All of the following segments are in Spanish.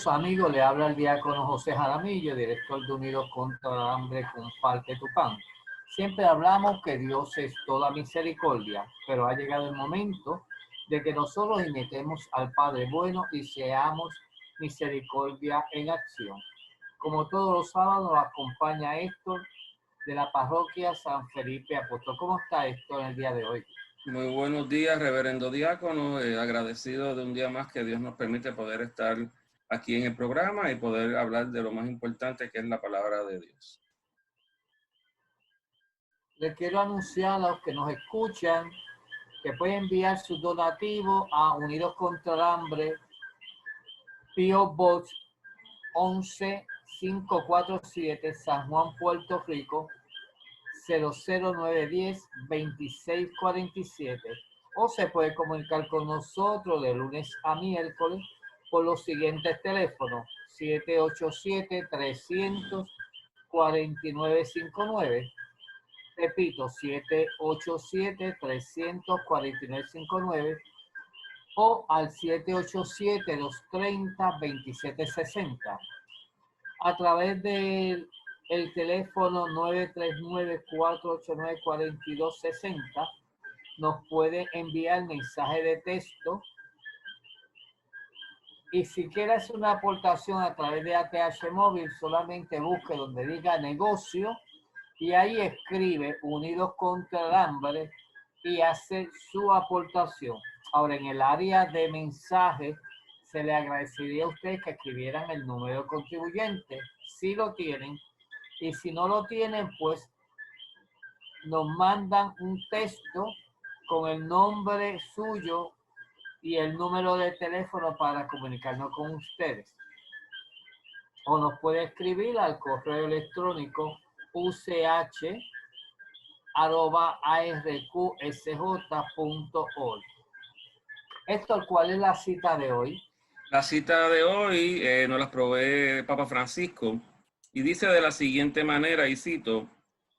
Queridos amigos, le habla el diácono José Jaramillo, director de Unidos contra el Hambre, Comparte tu Pan. Siempre hablamos que Dios es toda misericordia, pero ha llegado el momento de que nosotros imitemos al Padre bueno y seamos misericordia en acción. Como todos los sábados, nos acompaña Héctor de la parroquia San Felipe Apóstol. ¿Cómo está Héctor en el día de hoy? Muy buenos días, reverendo diácono. Agradecido de un día más que Dios nos permite poder estar aquí en el programa y poder hablar de lo más importante, que es la palabra de Dios. Le quiero anunciar a los que nos escuchan que pueden enviar sus donativos a Unidos contra el Hambre, P.O. Box 11547, San Juan, Puerto Rico, 00910-2647. O se puede comunicar con nosotros de lunes a miércoles por los siguientes teléfonos: 787-300-4959. Repito, 787-300-4959 o al 787-230-2760. A través del teléfono 939-489-4260 nos puede enviar mensaje de texto. Y si quiere hacer una aportación a través de ATH Móvil, solamente busque donde diga negocio y ahí escribe Unidos contra el Hambre y hace su aportación. Ahora, en el área de mensaje, se le agradecería a ustedes que escribieran el número de contribuyente, si lo tienen, y si no lo tienen, pues nos mandan un texto con el nombre suyo y el número de teléfono para comunicarnos con ustedes. O nos puede escribir al correo electrónico uch@arqsj.org. Héctor, ¿cuál es la cita de hoy? La cita de hoy nos la provee Papa Francisco y dice de la siguiente manera, y cito: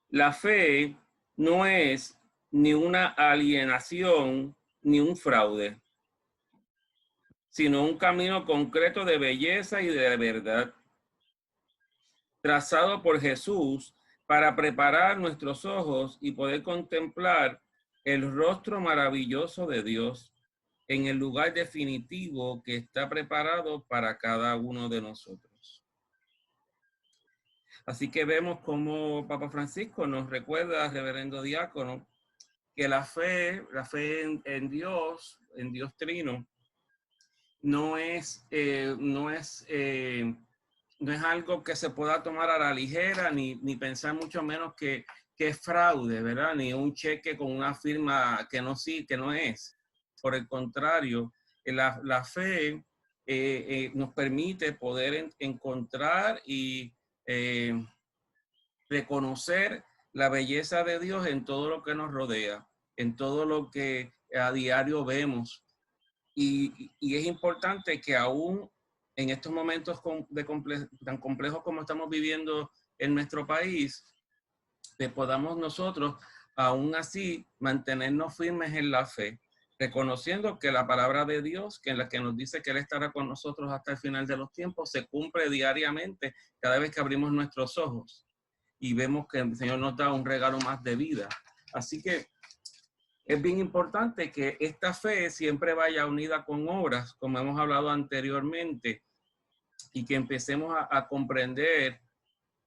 la fe no es ni una alienación ni un fraude, sino un camino concreto de belleza y de verdad, trazado por Jesús para preparar nuestros ojos y poder contemplar el rostro maravilloso de Dios en el lugar definitivo que está preparado para cada uno de nosotros. Así que vemos cómo Papa Francisco nos recuerda, reverendo diácono, que la fe en Dios Trino, no es algo que se pueda tomar a la ligera, ni pensar mucho menos que es fraude, ¿verdad? Ni un cheque con una firma que no es. Por el contrario, la fe nos permite poder encontrar y reconocer la belleza de Dios en todo lo que nos rodea, en todo lo que a diario vemos. Y es importante que aún en estos momentos tan complejos como estamos viviendo en nuestro país, podamos nosotros aún así mantenernos firmes en la fe, reconociendo que la palabra de Dios, que en la que nos dice que Él estará con nosotros hasta el final de los tiempos, se cumple diariamente cada vez que abrimos nuestros ojos y vemos que el Señor nos da un regalo más de vida. Así que es bien importante que esta fe siempre vaya unida con obras, como hemos hablado anteriormente, y que empecemos a comprender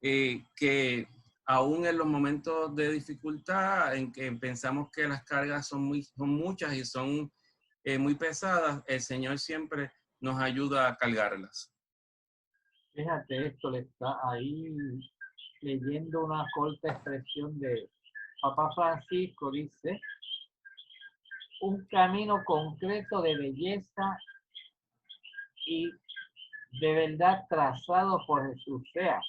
que aún en los momentos de dificultad, en que pensamos que las cargas son muchas y son muy pesadas, el Señor siempre nos ayuda a cargarlas. Fíjate, esto le está ahí leyendo una corta expresión de Papa Francisco. Dice: un camino concreto de belleza y de verdad trazado por Jesús. O sea,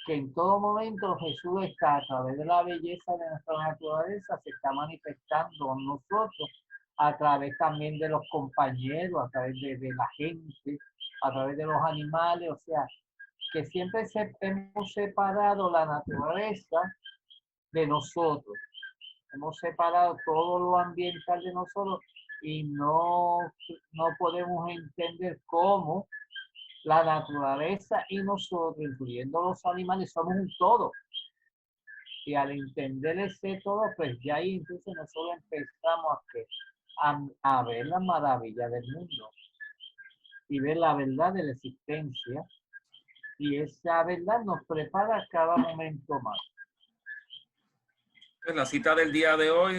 que en todo momento Jesús está, a través de la belleza de nuestra naturaleza, se está manifestando en nosotros, a través también de los compañeros, a través de la gente, a través de los animales. O sea, que siempre hemos separado la naturaleza de nosotros. Hemos separado todo lo ambiental de nosotros y no podemos entender cómo La naturaleza y nosotros, incluyendo los animales, somos un todo. Y al entender ese todo, pues ya ahí entonces nosotros empezamos a ver la maravilla del mundo y ver la verdad de la existencia. Y esa verdad nos prepara cada momento más. La cita del día de hoy,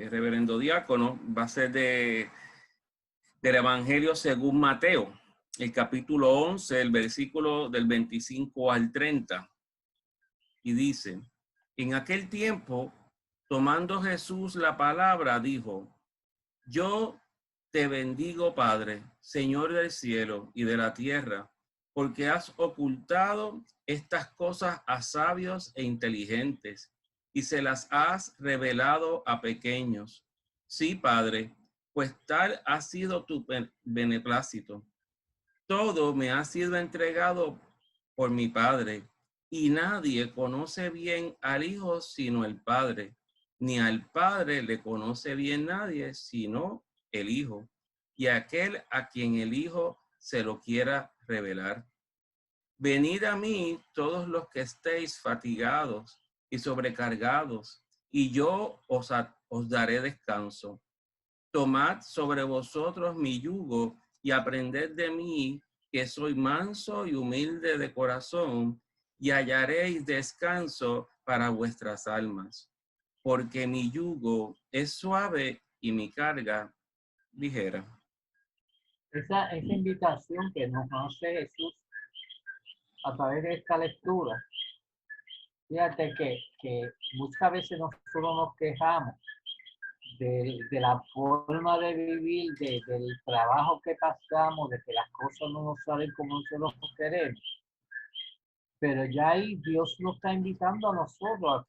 reverendo diácono, va a ser del Evangelio según Mateo, el capítulo 11, el versículo del 25 al 30. Y dice, en aquel tiempo, tomando Jesús la palabra, dijo, yo te bendigo, Padre, Señor del cielo y de la tierra, porque has ocultado estas cosas a sabios e inteligentes y se las has revelado a pequeños. Sí, Padre, pues tal ha sido tu beneplácito. Todo me ha sido entregado por mi Padre, y nadie conoce bien al Hijo sino el Padre, ni al Padre le conoce bien nadie sino el Hijo, y aquel a quien el Hijo se lo quiera revelar. Venid a mí todos los que estéis fatigados y sobrecargados, y yo os daré descanso. Tomad sobre vosotros mi yugo y aprended de mí, que soy manso y humilde de corazón, y hallaréis descanso para vuestras almas, porque mi yugo es suave y mi carga ligera. Esa invitación que nos hace Jesús a través de esta lectura, fíjate que muchas veces nosotros nos quejamos de la forma de vivir, del trabajo que pasamos, de que las cosas no nos salen como nosotros queremos. Pero ya ahí Dios nos está invitando a nosotros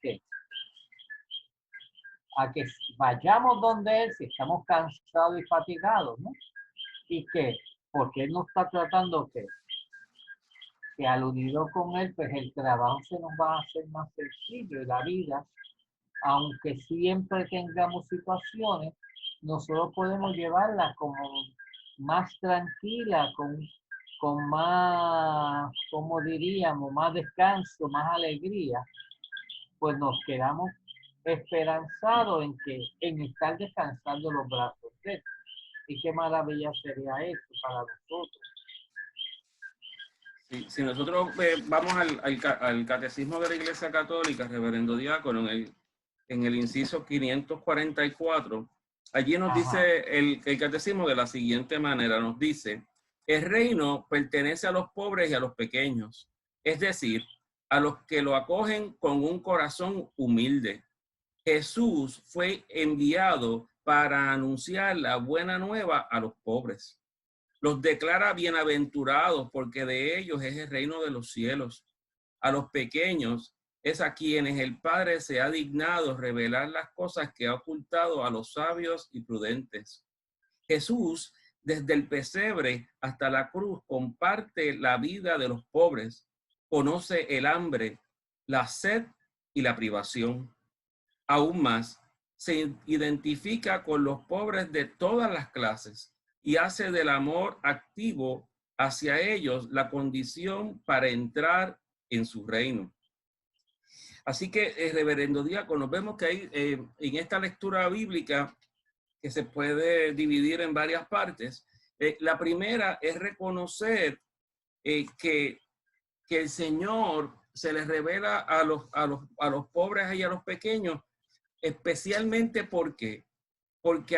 a que vayamos donde Él si estamos cansados y fatigados, ¿no? Y que, porque Él nos está tratando que al unido con Él, pues el trabajo se nos va a hacer más sencillo y la vida, aunque siempre tengamos situaciones, nosotros podemos llevarla como más tranquila, con más, como diríamos, más descanso, más alegría, pues nos quedamos esperanzados en estar descansando los brazos de Él. Y qué maravilla sería esto para nosotros. Si nosotros vamos al Catecismo de la Iglesia Católica, reverendo diácono, en el inciso 544, allí nos dice el Catecismo de la siguiente manera, nos dice, el reino pertenece a los pobres y a los pequeños, es decir, a los que lo acogen con un corazón humilde. Jesús fue enviado para anunciar la buena nueva a los pobres. Los declara bienaventurados porque de ellos es el reino de los cielos. A los pequeños es a quienes el Padre se ha dignado revelar las cosas que ha ocultado a los sabios y prudentes. Jesús, desde el pesebre hasta la cruz, comparte la vida de los pobres, conoce el hambre, la sed y la privación. Aún más, se identifica con los pobres de todas las clases y hace del amor activo hacia ellos la condición para entrar en su reino. Así que, reverendo diácono, vemos que hay en esta lectura bíblica que se puede dividir en varias partes. La primera es reconocer que el Señor se les revela a los pobres y a los pequeños, especialmente porque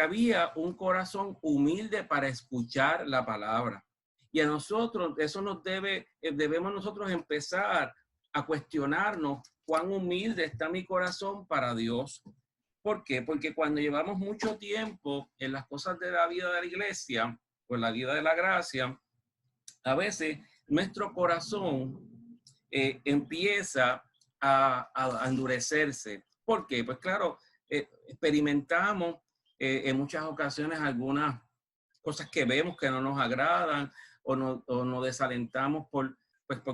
había un corazón humilde para escuchar la palabra. Y a nosotros, eso debemos nosotros empezar a cuestionarnos cuán humilde está mi corazón para Dios. ¿Por qué? Porque cuando llevamos mucho tiempo en las cosas de la vida de la iglesia, o en la vida de la gracia, a veces nuestro corazón empieza a endurecerse. ¿Por qué? Pues claro, experimentamos en muchas ocasiones algunas cosas que vemos que no nos agradan o nos desalentamos por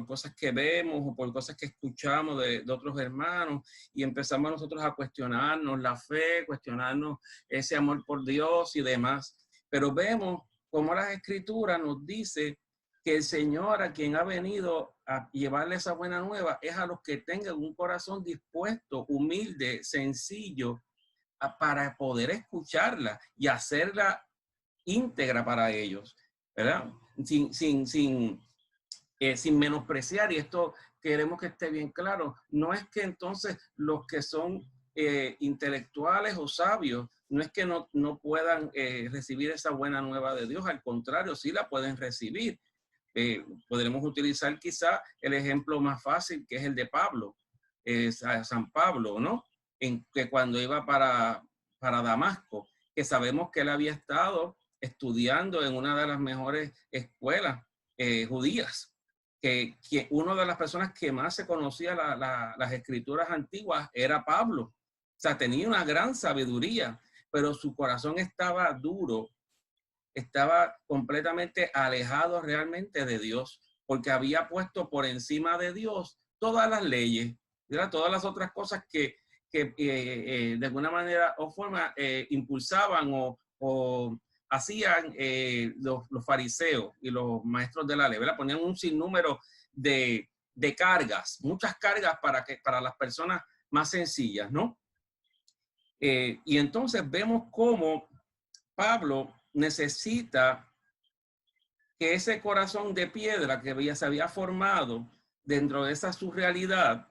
cosas que vemos o por cosas que escuchamos de otros hermanos y empezamos nosotros a cuestionarnos la fe, cuestionarnos ese amor por Dios y demás. Pero vemos cómo las Escrituras nos dice que el Señor a quien ha venido a llevarle esa buena nueva es a los que tengan un corazón dispuesto, humilde, sencillo, para poder escucharla y hacerla íntegra para ellos, ¿verdad? Sin menospreciar, y esto queremos que esté bien claro, no es que entonces los que son intelectuales o sabios, no es que no puedan recibir esa buena nueva de Dios, al contrario, sí la pueden recibir. Podremos utilizar quizá el ejemplo más fácil, que es el de Pablo, San Pablo, ¿no? En que cuando iba para Damasco, que sabemos que él había estado estudiando en una de las mejores escuelas judías, que una de las personas que más se conocía las escrituras antiguas era Pablo. O sea, tenía una gran sabiduría, pero su corazón estaba duro, estaba completamente alejado realmente de Dios, porque había puesto por encima de Dios todas las leyes, ¿verdad? Todas las otras cosas que de alguna manera o forma impulsaban o hacían los fariseos y los maestros de la ley, ¿verdad? Ponían un sinnúmero de cargas, muchas cargas para las personas más sencillas, ¿no? Y entonces vemos cómo Pablo necesita que ese corazón de piedra que se había formado dentro de esa surrealidad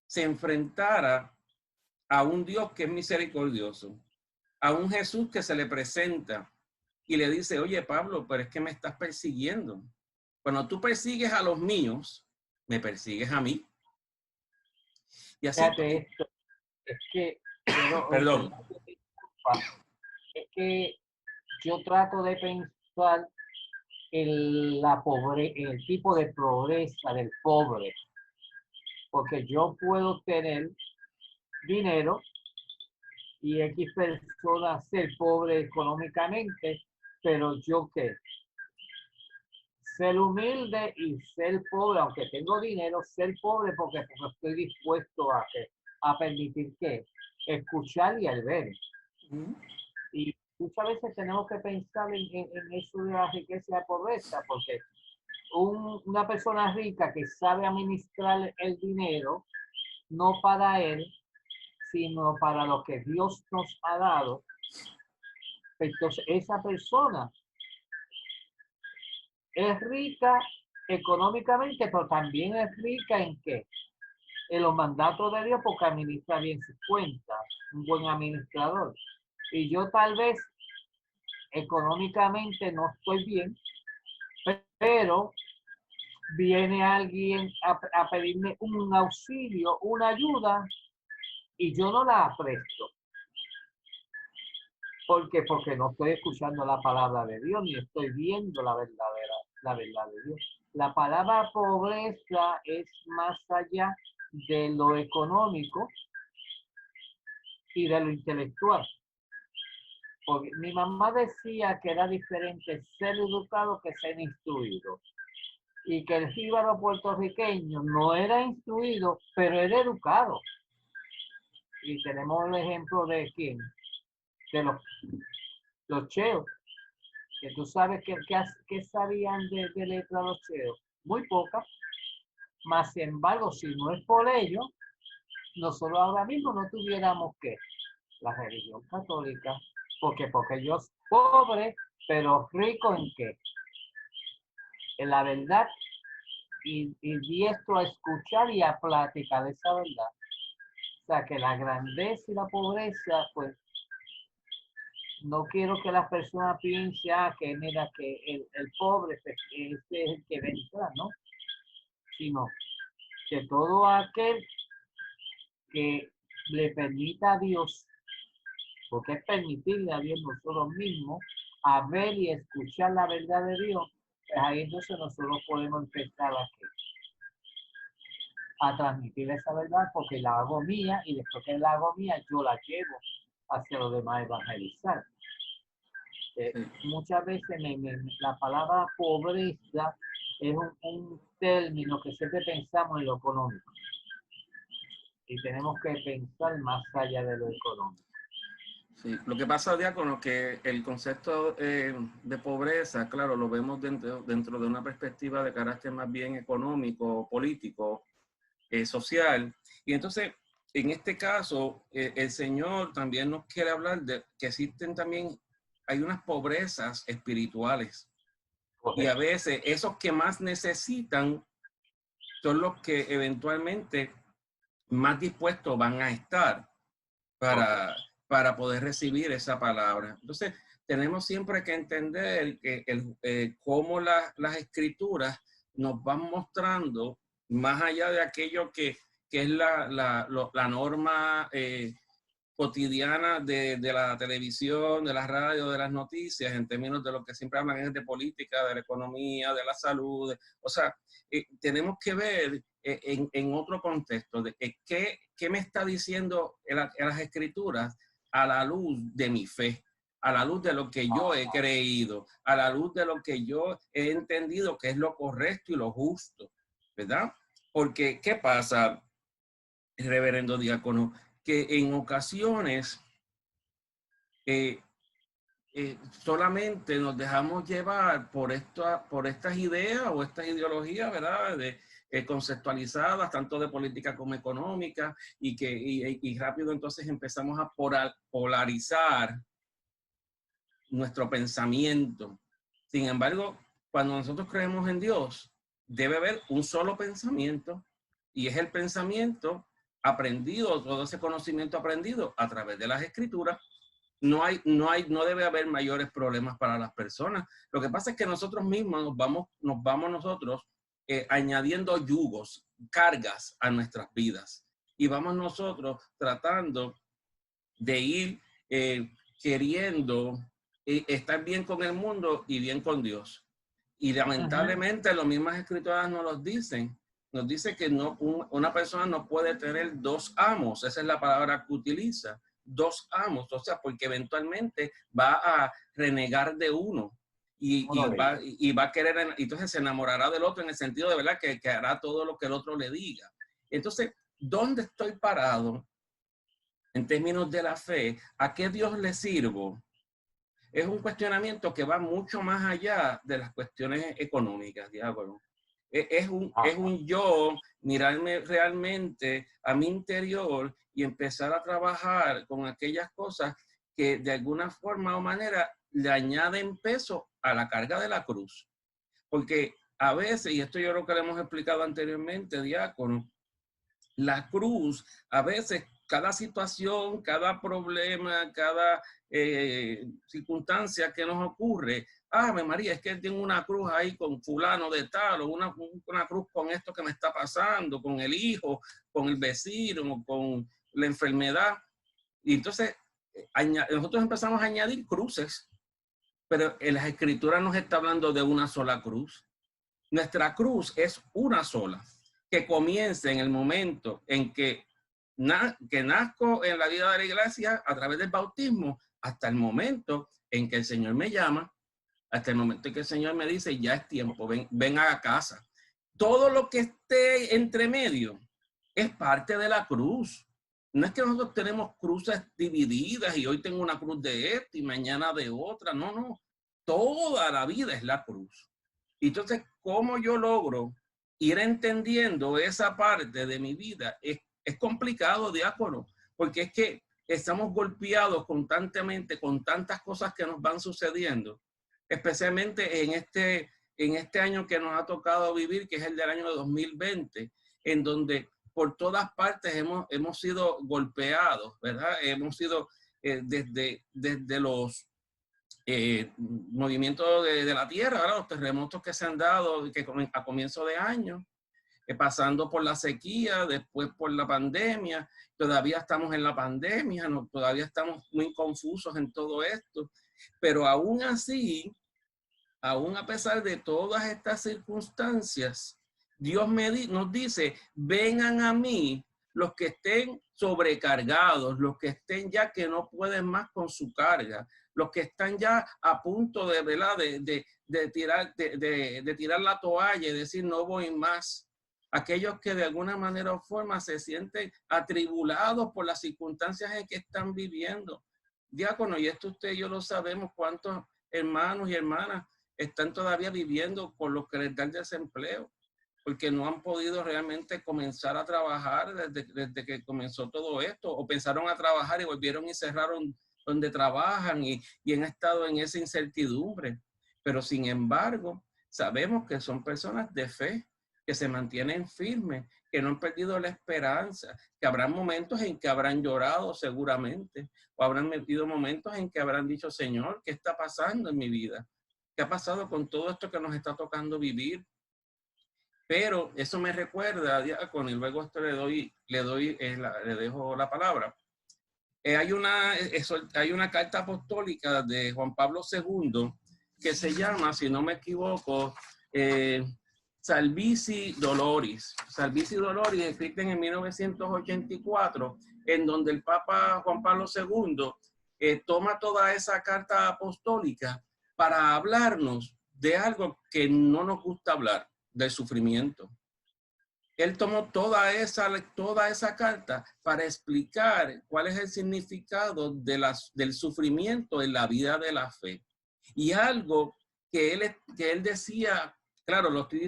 se enfrentara a un Dios que es misericordioso, a un Jesús que se le presenta y le dice, oye Pablo, pero es que me estás persiguiendo. Cuando tú persigues a los míos, me persigues a mí. Y así, Fíjate esto, es que, perdón. es que yo trato de pensar el tipo de pobreza del pobre, porque yo puedo tener dinero y X personas ser pobre económicamente, pero yo qué, ser humilde y ser pobre, aunque tengo dinero, ser pobre porque estoy dispuesto a permitir que escuchar y al ver. Y muchas veces tenemos que pensar en eso de la riqueza y la pobreza, porque una persona rica que sabe administrar el dinero, no para él, sino para lo que Dios nos ha dado, entonces esa persona es rica económicamente, pero también es rica en qué? En los mandatos de Dios, porque administra bien sus cuentas, un buen administrador. Y yo tal vez económicamente no estoy bien, pero viene alguien a pedirme un auxilio, una ayuda, y yo no la presto. ¿Por qué? Porque no estoy escuchando la palabra de Dios, ni estoy viendo la verdad de Dios. La palabra pobreza es más allá de lo económico y de lo intelectual. Porque mi mamá decía que era diferente ser educado que ser instruido. Y que el jíbaro puertorriqueño no era instruido, pero era educado. Y tenemos el ejemplo de quién, de los cheos, que tú sabes que sabían de letra los cheos, muy pocas, más sin embargo, si no es por ello, nosotros ahora mismo no tuviéramos que la religión católica, porque ellos pobres, pero ricos en qué, en la verdad y diestro a escuchar y a platicar de esa verdad. O sea, que la grandeza y la pobreza, pues, no quiero que la persona piense, que mira, que el pobre pues, este es el que vendrá, ¿no? Sino que todo aquel que le permita a Dios, porque es permitirle a Dios nosotros mismos, a ver y escuchar la verdad de Dios, pues ahí entonces nosotros podemos empezar a transmitir esa verdad, porque la hago mía y después que la hago mía, yo la llevo hacia los demás evangelizar. Muchas veces la palabra pobreza es un término que siempre pensamos en lo económico y tenemos que pensar más allá de lo económico. Sí, lo que pasa, Diácono, que el concepto de pobreza, claro, lo vemos dentro de una perspectiva de carácter más bien económico, político, social. Y entonces, en este caso, el Señor también nos quiere hablar de que existen también, hay unas pobrezas espirituales. Y a veces esos que más necesitan son los que eventualmente más dispuestos van a estar para poder recibir esa palabra. Entonces, tenemos siempre que entender que cómo las escrituras nos van mostrando, más allá de aquello que es la norma cotidiana de la televisión, de la radio, de las noticias, en términos de lo que siempre hablan es de política, de la economía, de la salud. O sea, tenemos que ver en otro contexto de qué me está diciendo en las escrituras a la luz de mi fe, a la luz de lo que yo he creído, a la luz de lo que yo he entendido que es lo correcto y lo justo, ¿verdad? Porque, ¿qué pasa, reverendo diácono? Que en ocasiones solamente nos dejamos llevar por estas ideas o estas ideologías, ¿verdad? Conceptualizadas, tanto de política como económica, y rápido entonces empezamos a polarizar nuestro pensamiento. Sin embargo, cuando nosotros creemos en Dios, debe haber un solo pensamiento, y es el pensamiento aprendido, todo ese conocimiento aprendido a través de las escrituras. No debe haber mayores problemas para las personas. Lo que pasa es que nosotros mismos nos vamos nosotros añadiendo yugos, cargas a nuestras vidas. Y vamos nosotros tratando de ir queriendo estar bien con el mundo y bien con Dios. Y lamentablemente las mismas escrituras nos lo dicen. Nos dice que una persona no puede tener dos amos. Esa es la palabra que utiliza. Dos amos, o sea, porque eventualmente va a renegar de uno y va a querer, entonces se enamorará del otro en el sentido de verdad que hará todo lo que el otro le diga. Entonces, ¿dónde estoy parado en términos de la fe? ¿A qué Dios le sirvo? Es un cuestionamiento que va mucho más allá de las cuestiones económicas, diácono. Es un yo mirarme realmente a mi interior y empezar a trabajar con aquellas cosas que de alguna forma o manera le añaden peso a la carga de la cruz. Porque a veces, y esto yo creo que lo hemos explicado anteriormente, diácono, la cruz, a veces cada situación, cada problema, cada circunstancia que nos ocurre, Ave María, es que tengo una cruz ahí con fulano de tal, o una cruz con esto que me está pasando, con el hijo, con el vecino, con la enfermedad. Y entonces nosotros empezamos a añadir cruces, pero en las escrituras nos está hablando de una sola cruz. Nuestra cruz es una sola, que comienza en el momento en que nazco en la vida de la iglesia a través del bautismo, hasta el momento en que el Señor me llama, hasta el momento en que el Señor me dice, ya es tiempo, ven a casa. Todo lo que esté entre medio es parte de la cruz. No es que nosotros tenemos cruces divididas y hoy tengo una cruz de esta y mañana de otra. No, no. Toda la vida es la cruz. Entonces, ¿cómo yo logro ir entendiendo esa parte de mi vida? Es complicado, diácono, porque es que estamos golpeados constantemente con tantas cosas que nos van sucediendo, especialmente en este año que nos ha tocado vivir, que es el del año 2020, en donde por todas partes hemos sido golpeados, ¿verdad? Hemos sido desde los movimientos de la tierra, ¿verdad? Los terremotos que se han dado a comienzo de año, pasando por la sequía, después por la pandemia, todavía estamos en la pandemia, todavía estamos muy confusos en todo esto, pero aún así, aún a pesar de todas estas circunstancias, Dios nos dice, vengan a mí los que estén sobrecargados, los que estén ya que no pueden más con su carga, los que están ya a punto de tirar la toalla y decir no voy más. Aquellos que de alguna manera o forma se sienten atribulados por las circunstancias en que están viviendo. diácono, y esto usted y yo lo sabemos, cuántos hermanos y hermanas están todavía viviendo con lo que les da el desempleo, porque no han podido realmente comenzar a trabajar desde que comenzó todo esto, o pensaron a trabajar y volvieron y cerraron donde trabajan y han estado en esa incertidumbre. Pero sin embargo, sabemos que son personas de fe, que se mantienen firmes, que no han perdido la esperanza, que habrán momentos en que habrán llorado seguramente, o habrán metido momentos en que habrán dicho, Señor, ¿qué está pasando en mi vida? ¿Qué ha pasado con todo esto que nos está tocando vivir? Pero eso me recuerda, diácono, y luego esto le dejo la palabra. Hay una carta apostólica de Juan Pablo II que se llama, si no me equivoco, Salvifici Doloris. Salvifici Doloris, escrita en 1984, en donde el Papa Juan Pablo II toma toda esa carta apostólica para hablarnos de algo que no nos gusta hablar, del sufrimiento. Él tomó toda esa carta para explicar cuál es el significado del sufrimiento en la vida de la fe. Y algo que él decía, claro, no lo estoy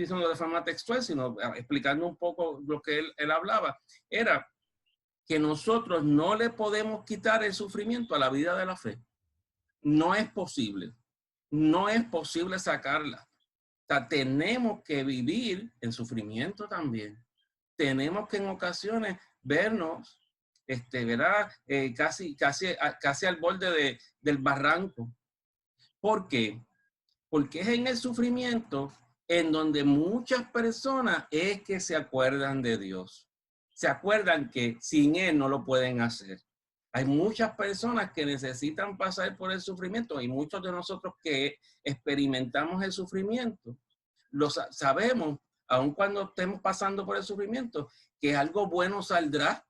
diciendo de forma textual, sino explicando un poco lo que él hablaba, era que nosotros no le podemos quitar el sufrimiento a la vida de la fe. No es posible. No es posible sacarla. O sea, tenemos que vivir en sufrimiento también. Tenemos que en ocasiones vernos, ¿verdad? Casi al borde del barranco. ¿Por qué? Porque es en el sufrimiento en donde muchas personas es que se acuerdan de Dios. Se acuerdan que sin Él no lo pueden hacer. Hay muchas personas que necesitan pasar por el sufrimiento y muchos de nosotros que experimentamos el sufrimiento, lo sabemos, aun cuando estemos pasando por el sufrimiento, que algo bueno saldrá,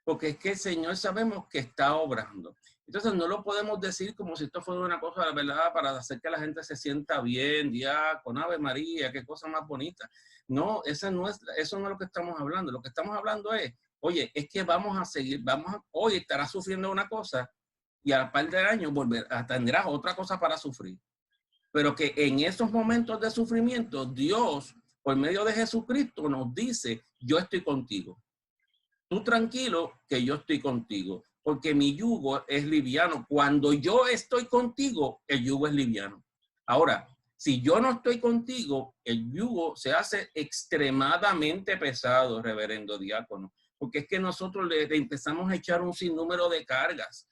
porque es que el Señor sabemos que está obrando. Entonces no lo podemos decir como si esto fuera una cosa, ¿verdad?, para hacer que la gente se sienta bien, diácono, Ave María, qué cosa más bonita. No, eso no es lo que estamos hablando. Lo que estamos hablando es, oye, es que vamos a seguir, hoy estarás sufriendo una cosa y al par de años tendrás otra cosa para sufrir. Pero que en esos momentos de sufrimiento, Dios, por medio de Jesucristo, nos dice, yo estoy contigo. Tú tranquilo, que yo estoy contigo, porque mi yugo es liviano. Cuando yo estoy contigo, el yugo es liviano. Ahora, si yo no estoy contigo, el yugo se hace extremadamente pesado, reverendo diácono, porque es que nosotros le empezamos a echar un sinnúmero de cargas,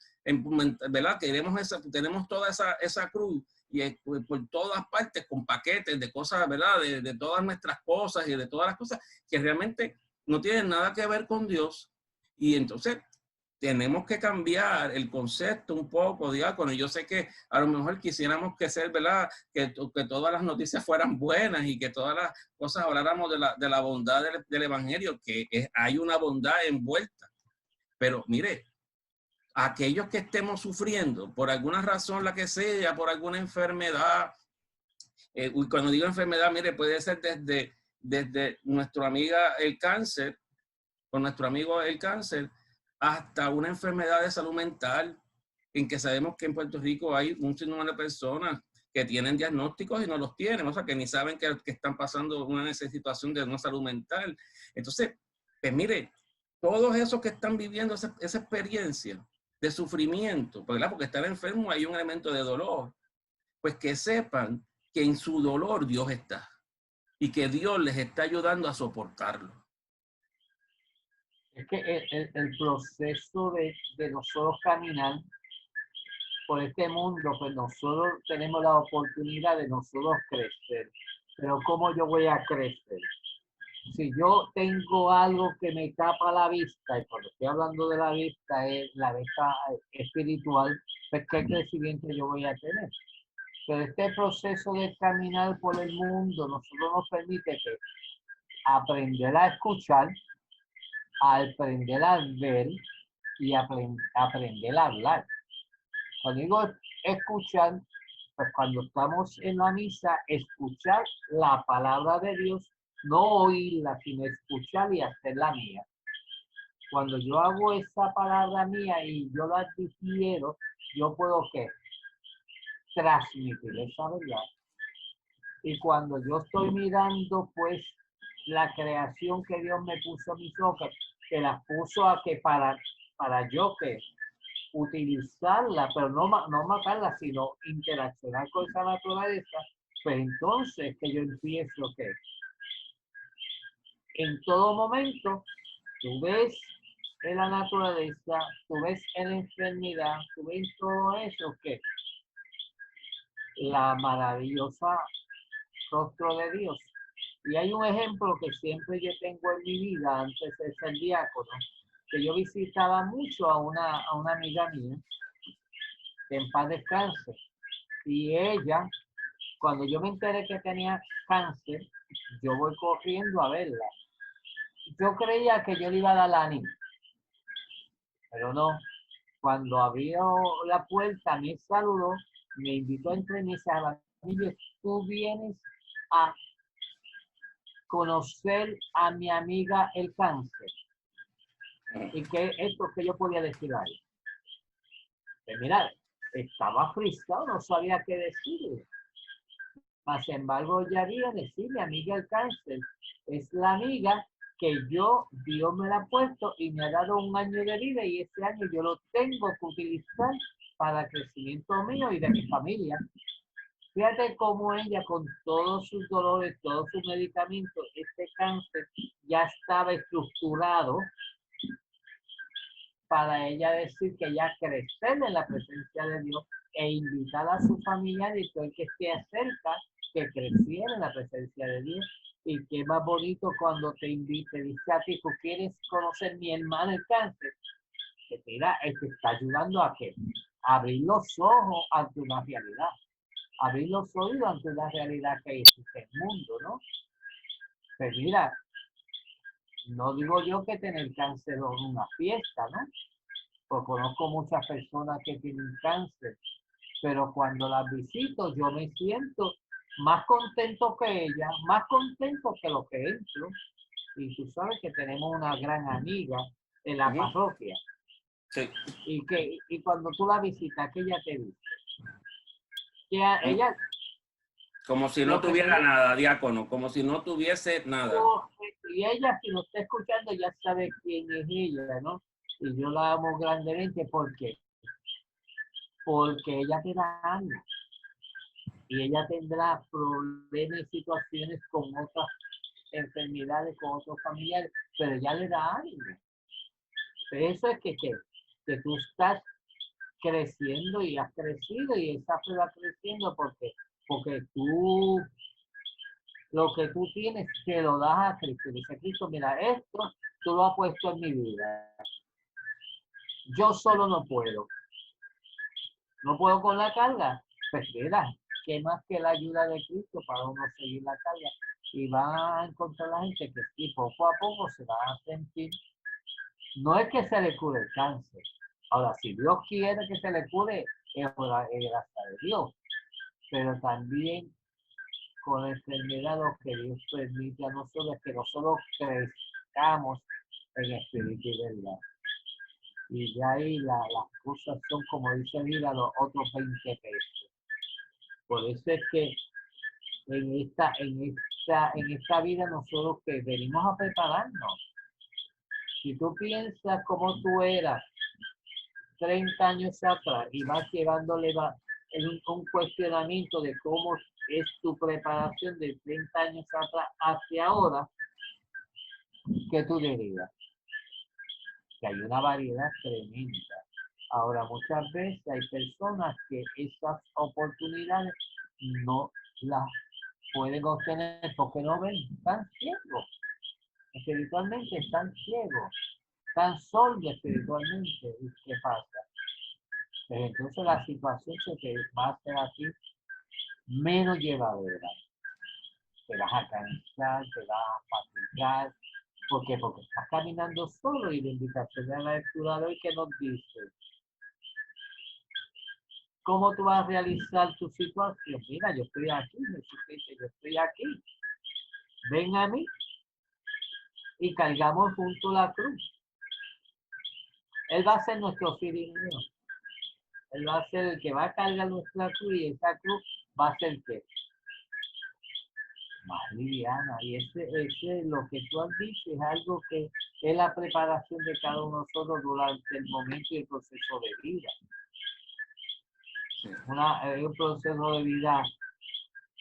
¿verdad? Tenemos toda esa cruz y por todas partes con paquetes de cosas, ¿verdad? De todas nuestras cosas y de todas las cosas que realmente no tienen nada que ver con Dios. Y entonces tenemos que cambiar el concepto un poco, diácono. Yo sé que a lo mejor quisiéramos ¿verdad? Que todas las noticias fueran buenas y que todas las cosas habláramos de la bondad del evangelio, que hay una bondad envuelta. Pero mire, aquellos que estemos sufriendo por alguna razón, la que sea, por alguna enfermedad, cuando digo enfermedad, mire, puede ser desde nuestra amiga el cáncer, con nuestro amigo el cáncer, hasta una enfermedad de salud mental, en que sabemos que en Puerto Rico hay un sinnúmero de personas que tienen diagnósticos y no los tienen, o sea, que ni saben que están pasando una situación de una salud mental. Entonces, pues mire, todos esos que están viviendo esa experiencia de sufrimiento, ¿verdad? Porque estar enfermo hay un elemento de dolor, pues que sepan que en su dolor Dios está y que Dios les está ayudando a soportarlo. Es que el proceso de nosotros caminar por este mundo, pues nosotros tenemos la oportunidad de nosotros crecer. Pero ¿cómo yo voy a crecer? Si yo tengo algo que me tapa la vista, y cuando estoy hablando de la vista, es la vista espiritual, pues ¿qué crecimiento yo voy a tener? Pero este proceso de caminar por el mundo, nosotros nos permite que aprender a escuchar, aprender a ver y aprender a hablar. Cuando digo escuchar, pues cuando estamos en la misa, escuchar la palabra de Dios, no oírla, sino escuchar y hacer la mía. Cuando yo hago esa palabra mía y yo la difiero, yo puedo ¿qué? Transmitir esa verdad. Y cuando yo estoy mirando, pues, la creación que Dios me puso a mis ojos, que las puso a que para yo que utilizarla, pero no matarla, sino interaccionar con esa naturaleza, pues entonces que yo empiezo que en todo momento tú ves en la naturaleza, tú ves en la enfermedad, tú ves todo eso que la maravillosa rostro de Dios. Y hay un ejemplo que siempre yo tengo en mi vida antes de ser diácono, que yo visitaba mucho a una amiga mía, que en paz descanse. Y ella, cuando yo me enteré que tenía cáncer, yo voy corriendo a verla. Yo creía que yo le iba a dar la ánimo, pero no. Cuando abrió la puerta, me saludó, me invitó a entrar y me dice, tú vienes a conocer a mi amiga el cáncer. Y que esto que yo podía decir a él. Pues mira, estaba frisado, no sabía qué decirle. Mas, sin embargo, ya había decirle, amiga el cáncer, es la amiga que Dios me la ha puesto y me ha dado un año de vida y ese año yo lo tengo que utilizar para el crecimiento mío y de mi familia. Fíjate cómo ella, con todos sus dolores, todos sus medicamentos, este cáncer ya estaba estructurado para ella decir que ella crecer en la presencia de Dios e invitar a su familia y todo el que esté cerca que creciera en la presencia de Dios. Y qué más bonito cuando te invite, dice a ti, tú quieres conocer mi hermano el cáncer, que te está ayudando a que abrir los ojos ante una realidad, abrir los oídos ante una realidad que existe en el mundo, ¿no? Pues mira, no digo yo que tener cáncer es una fiesta, ¿no? Pues conozco muchas personas que tienen cáncer, pero cuando las visito yo me siento más contento que ella, más contento que lo que entro. Y tú sabes que tenemos una gran amiga en la parroquia. Sí. Y cuando tú la visitas, ¿qué ella te dice? Que ella... Como si no tuviera nada, diácono, como si no tuviese nada. Y ella, si lo está escuchando, ya sabe quién es ella, ¿no? Y yo la amo grandemente porque ella te da ánimo. Y ella tendrá problemas y situaciones con otras enfermedades, con otros familiares, pero ella le da ánimo. Pero eso es que tú estás creciendo y has crecido y esa fe va creciendo porque tú, lo que tú tienes, te lo das a Cristo. Dice Cristo, mira, esto tú lo has puesto en mi vida. Yo solo no puedo. No puedo con la carga. Pues mira, ¿qué más que la ayuda de Cristo para uno seguir la carga? Y va a encontrar la gente que sí, poco a poco se va a sentir. No es que se le cure el cáncer. Ahora, si Dios quiere que se le cure, es gracia de Dios. Pero también con la enfermedad lo que Dios permite a nosotros es que nosotros crezcamos en espíritu y verdad. Y de ahí las cosas son, como dice Mira, los otros 20 pesos. Por eso es que en esta vida nosotros que venimos a prepararnos. Si tú piensas cómo tú eras 30 años atrás y vas llevándole un cuestionamiento de cómo es tu preparación de 30 años atrás hacia ahora, ¿qué tú dirías? Que hay una variedad tremenda. Ahora, muchas veces hay personas que esas oportunidades no las pueden obtener porque no ven, están ciegos. Espiritualmente están ciegos, están sordos espiritualmente. ¿Y qué pasa? Pues entonces la situación se te va a hacer aquí menos llevadera. Te vas a cansar, te vas a fatigar. ¿Por qué? Porque estás caminando solo y la invitación de la lectura de hoy que nos dice ¿cómo tú vas a realizar tu situación? Mira, yo estoy aquí, Jesús dice, yo estoy aquí. Ven a mí y cargamos junto la cruz. Él va a ser nuestro Cirineo. Él va a ser el que va a cargar nuestra cruz y esa cruz va a ser ¿qué? Más liviana. Y ese lo que tú has dicho es algo que es la preparación de cada uno de nosotros durante el momento y el proceso de vida. Sí. Es un proceso de vida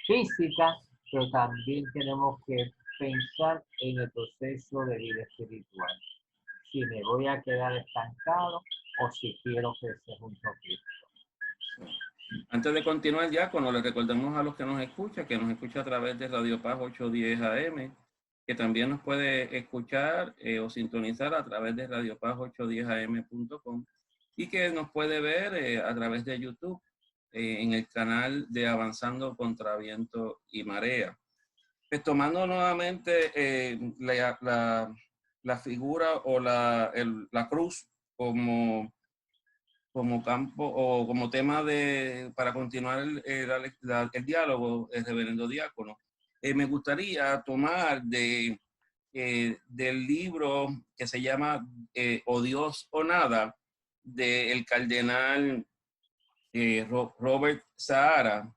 física, pero también tenemos que pensar en el proceso de vida espiritual. Si me voy a quedar estancado o si quiero crecer junto a Cristo. Sí. Antes de continuar, Diácono, le recordamos a los que nos escuchan a través de Radio Paz 810 AM, que también nos puede escuchar o sintonizar a través de Radio Paz 810am.com y que nos puede ver a través de YouTube en el canal de Avanzando contra Viento y Marea. Pues tomando nuevamente la figura o la cruz como campo o como tema para continuar el diálogo, el reverendo Diácono, me gustaría tomar del libro que se llama O Dios o Nada, del cardenal Robert Sahara,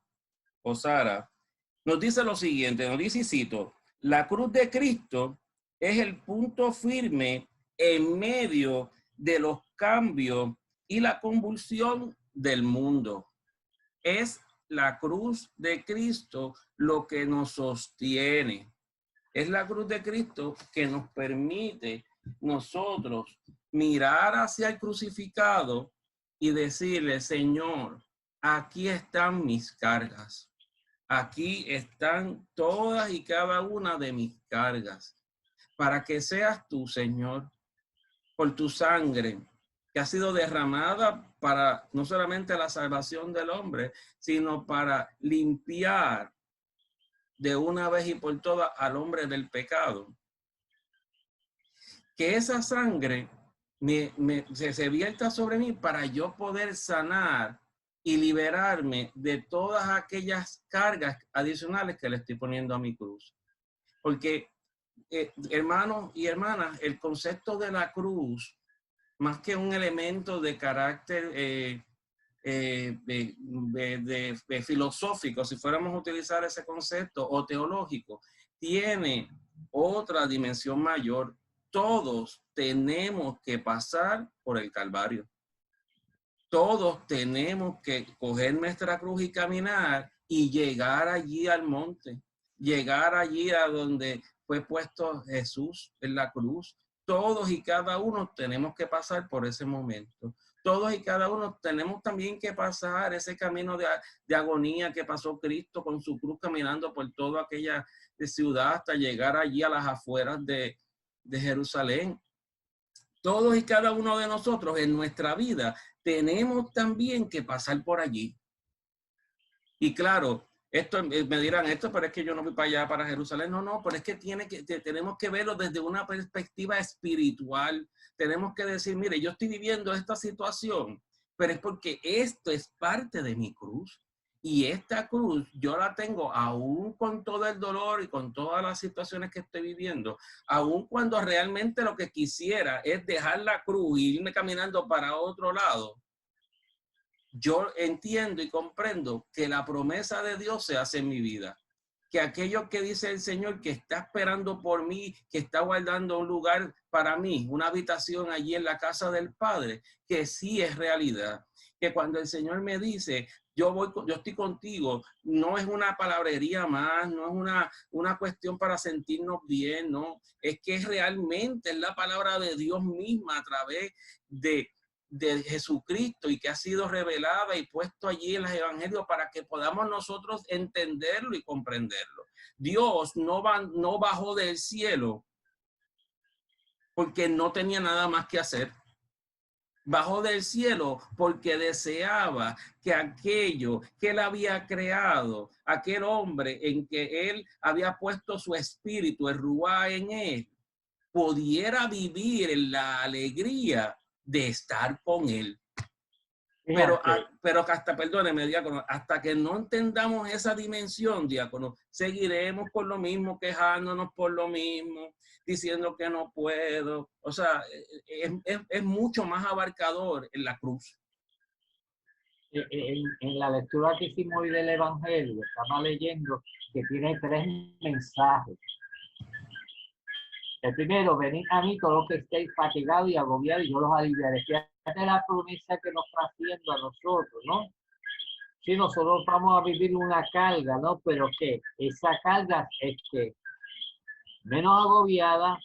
nos dice lo siguiente, nos dice, y cito, la cruz de Cristo es el punto firme en medio de los cambios y la convulsión del mundo. Es la cruz de Cristo lo que nos sostiene. Es la cruz de Cristo que nos permite nosotros mirar hacia el crucificado y decirle, Señor, aquí están mis cargas. Aquí están todas y cada una de mis cargas. Para que seas tú, Señor, por tu sangre, que ha sido derramada para no solamente la salvación del hombre, sino para limpiar de una vez y por todas al hombre del pecado. Que esa sangre se vierta sobre mí para yo poder sanar y liberarme de todas aquellas cargas adicionales que le estoy poniendo a mi cruz. Porque, hermanos y hermanas, el concepto de la cruz, más que un elemento de carácter filosófico, si fuéramos a utilizar ese concepto, o teológico, tiene otra dimensión mayor. Todos tenemos que pasar por el Calvario. Todos tenemos que coger nuestra cruz y caminar y llegar allí al monte, llegar allí a donde fue puesto Jesús en la cruz. Todos y cada uno tenemos que pasar por ese momento. Todos y cada uno tenemos también que pasar ese camino de agonía que pasó Cristo con su cruz caminando por toda aquella ciudad hasta llegar allí a las afueras de Jerusalén. Todos y cada uno de nosotros en nuestra vida tenemos también que pasar por allí. Y claro, esto me dirán, pero es que yo no voy para allá, para Jerusalén. No, pero es que tenemos que verlo desde una perspectiva espiritual. Tenemos que decir, mire, yo estoy viviendo esta situación, pero es porque esto es parte de mi cruz. Y esta cruz yo la tengo aún con todo el dolor y con todas las situaciones que estoy viviendo, aún cuando realmente lo que quisiera es dejar la cruz y irme caminando para otro lado. Yo entiendo y comprendo que la promesa de Dios se hace en mi vida. Que aquello que dice el Señor, que está esperando por mí, que está guardando un lugar para mí, una habitación allí en la casa del Padre, que sí es realidad. Que cuando el Señor me dice, yo estoy contigo, no es una palabrería más, no es una cuestión para sentirnos bien, no. Es que realmente es la palabra de Dios misma a través de Jesucristo y que ha sido revelada y puesto allí en los evangelios para que podamos nosotros entenderlo y comprenderlo. Dios no bajó del cielo porque no tenía nada más que hacer. Bajó del cielo porque deseaba que aquello que él había creado, aquel hombre en que él había puesto su espíritu, el Ruá en él, pudiera vivir en la alegría de estar con él. Fíjate, pero que hasta, perdóneme, diácono, hasta que no entendamos esa dimensión, diácono, seguiremos por lo mismo, quejándonos por lo mismo, diciendo que no puedo. O sea, es mucho más abarcador en la cruz. en la lectura que hicimos hoy del Evangelio, estamos leyendo que tiene 3 mensajes. El primero, venid a mí todos los que estéis fatigados y agobiados y yo los aliviaré. Fíjate la promesa que nos está haciendo a nosotros, ¿no? Sí, nosotros vamos a vivir una carga, ¿no? Pero que esa carga es que menos agobiada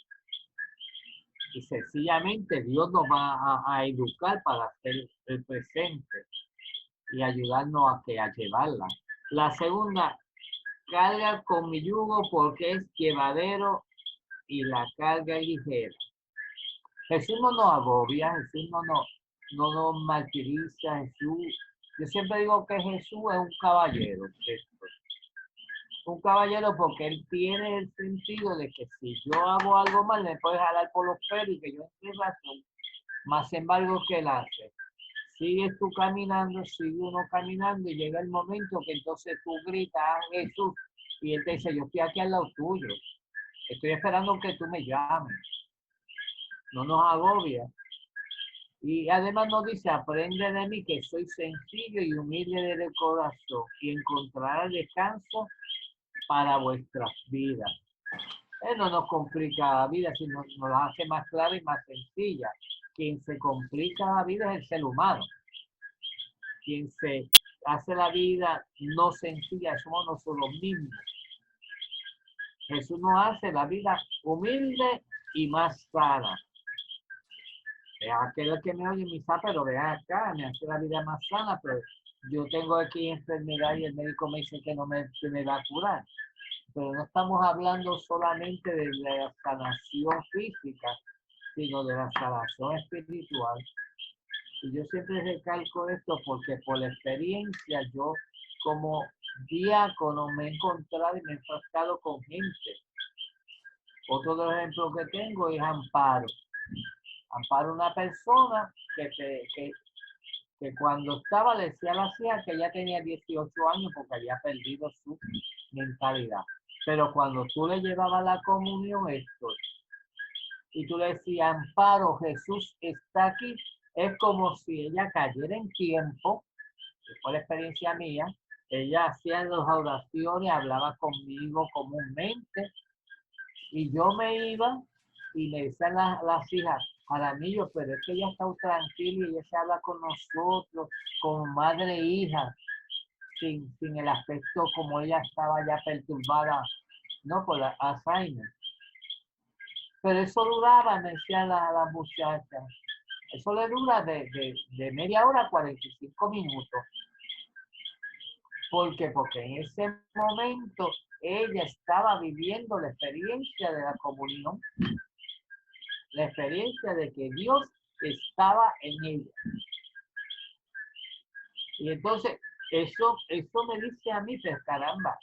y sencillamente Dios nos va a educar para hacer el presente y ayudarnos a llevarla. La segunda, carga con mi yugo porque es llevadero y la carga es ligera. Jesús no nos agobia, Jesús no nos martiriza, Jesús. Yo siempre digo que Jesús es un caballero. Un caballero porque él tiene el sentido de que si yo hago algo mal, me puede jalar por los pelos y que yo esté razón. Más sin embargo, ¿qué él hace? Sigues tú caminando, sigue uno caminando y llega el momento que entonces tú gritas a Jesús y él te dice, yo estoy aquí al lado tuyo. Estoy esperando que tú me llames. No nos agobia. Y además nos dice, aprende de mí que soy sencillo y humilde de corazón y encontrará descanso para vuestras vidas. Él no nos complica la vida, sino nos la hace más clara y más sencilla. Quien se complica la vida es el ser humano. Quien se hace la vida no sencilla somos nosotros mismos. Jesús nos hace la vida humilde y más sana. Aquel que me oye en misa, pero vea acá, me hace la vida más sana, pero yo tengo aquí enfermedad y el médico me dice que no me va a curar. Pero no estamos hablando solamente de la sanación física, sino de la sanación espiritual. Y yo siempre recalco esto porque por la experiencia yo como diácono me he encontrado y me he enfrascado con gente. Otro de los ejemplos que tengo es Amparo. Amparo, una persona que cuando estaba le decía a la hija que ella tenía 18 años porque había perdido su mentalidad. Pero cuando tú le llevabas la comunión, esto, y tú le decías, Amparo, Jesús está aquí, es como si ella cayera en tiempo, que fue la experiencia mía, ella hacía las oraciones, hablaba conmigo comúnmente, y yo me iba y me decían las hijas, Jaramillo, pero es que ella está tranquila y ella se habla con nosotros, como madre e hija, sin el aspecto como ella estaba ya perturbada, ¿no? Por la Alzheimer. Pero eso duraba, me decía la muchacha, eso le dura de media hora a 45 minutos. ¿Por qué? Porque en ese momento ella estaba viviendo la experiencia de la comunión, la experiencia de que Dios estaba en ella. Y entonces, eso me dice a mí, pues caramba,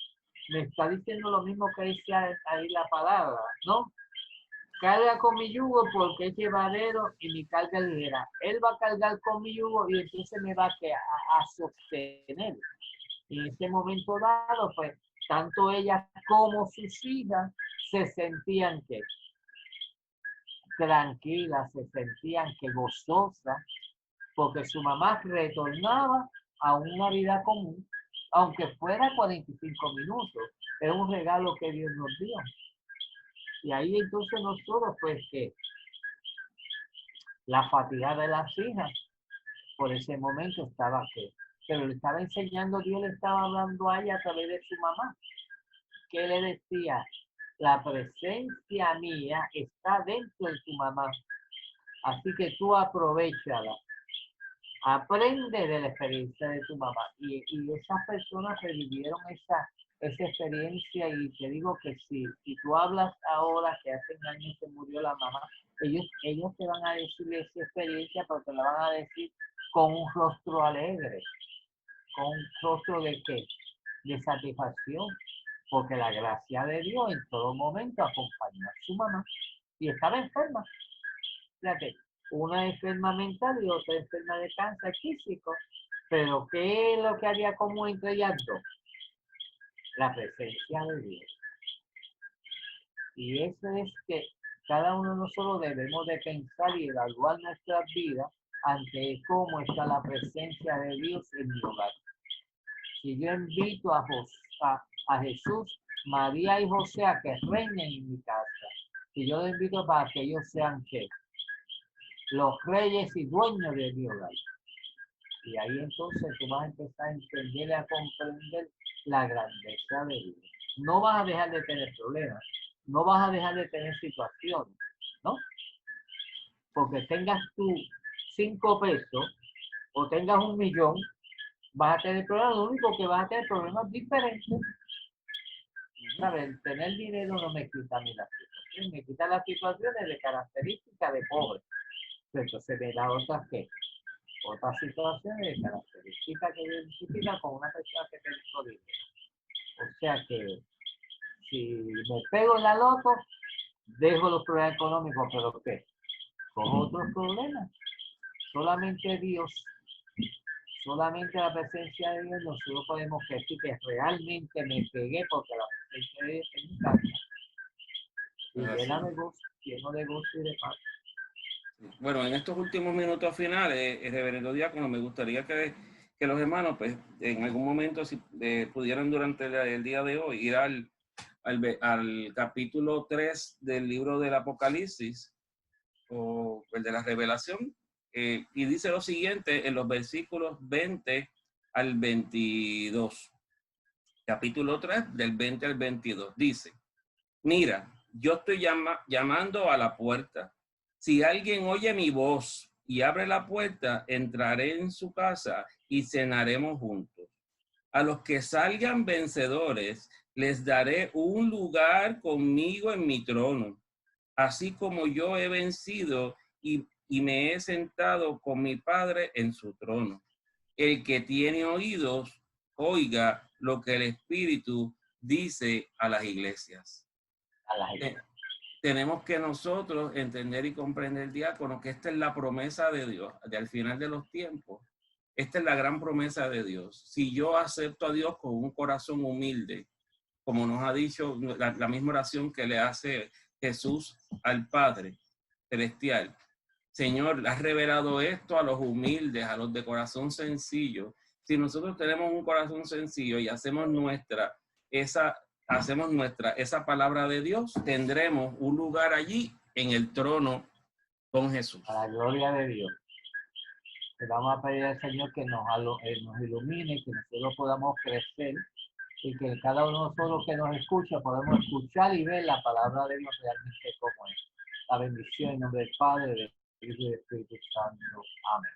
me está diciendo lo mismo que decía ahí la palabra, ¿no? Carga con mi yugo porque es llevadero y mi carga es ligera. Él va a cargar con mi yugo y entonces me va a sostener. Y en ese momento dado, pues, tanto ella como sus hijas se sentían que tranquilas, se sentían que gozosas, porque su mamá retornaba a una vida común, aunque fuera 45 minutos. Es un regalo que Dios nos dio. Y ahí entonces nosotros, pues, que la fatiga de las hijas, por ese momento estaba que, pero le estaba enseñando, Dios le estaba hablando a ella a través de su mamá. ¿Qué le decía? La presencia mía está dentro de tu mamá. Así que tú aprovechala. Aprende de la experiencia de tu mamá. Y esas personas revivieron esa experiencia y te digo que si tú hablas ahora que hace años que murió la mamá, ellos te van a decir esa experiencia, pero te la van a decir con un rostro alegre, con un rostro de qué, de satisfacción, porque la gracia de Dios en todo momento acompañó a su mamá y estaba enferma. Fíjate, una enferma mental y otra enferma de cáncer físico. Pero ¿qué es lo que había común entre ellas dos? La presencia de Dios. Y eso es que cada uno de nosotros debemos de pensar y evaluar nuestras vidas ante cómo está la presencia de Dios en mi hogar. Si yo invito a Jesús, María y José a que reinen en mi casa, si yo les invito para que ellos sean ¿qué? Los reyes y dueños de mi hogar. Y ahí entonces tú vas a empezar a entender y a comprender la grandeza de Dios. No vas a dejar de tener problemas, no vas a dejar de tener situaciones, ¿no? Porque tengas tú 5 pesos o tengas 1 millón, vas a tener problemas. Lo único que vas a tener problemas diferentes. ¿Sabes? Tener dinero no me quita a mí la situación, me quita las situaciones de características de pobre. Entonces me da otras situaciones de características que identifican con una persona que tiene dinero. O sea que si me pego en la loto, dejo los problemas económicos, pero ¿qué? Cojo otros problemas. Solamente Dios, solamente la presencia de Dios, nosotros podemos decir que realmente me pegué porque la presencia de Dios en mi casa. Y lleno de gozo y de paz. Bueno, en estos últimos minutos finales, reverendo diácono, me gustaría que los hermanos, pues, en algún momento, si pudieran durante el día de hoy, ir al capítulo 3 del libro del Apocalipsis, o el de la Revelación, y dice lo siguiente en los versículos 20 al 22. Capítulo 3, del 20 al 22. Dice, mira, yo estoy llamando a la puerta. Si alguien oye mi voz y abre la puerta, entraré en su casa y cenaremos juntos. A los que salgan vencedores, les daré un lugar conmigo en mi trono, así como yo he vencido y me he sentado con mi Padre en su trono. El que tiene oídos, oiga lo que el Espíritu dice a las iglesias. Tenemos que nosotros entender y comprender, diácono, que esta es la promesa de Dios, al final de los tiempos. Esta es la gran promesa de Dios. Si yo acepto a Dios con un corazón humilde, como nos ha dicho la misma oración que le hace Jesús al Padre Celestial. Señor, has revelado esto a los humildes, a los de corazón sencillo. Si nosotros tenemos un corazón sencillo y hacemos nuestra esa palabra de Dios, tendremos un lugar allí en el trono con Jesús. A la gloria de Dios. Le vamos a pedir al Señor que nos ilumine, que nosotros podamos crecer y que cada uno de nosotros que nos escucha podamos escuchar y ver la palabra de Dios realmente como es. La bendición en nombre del Padre, del Hijo y del Espíritu Santo. Amén.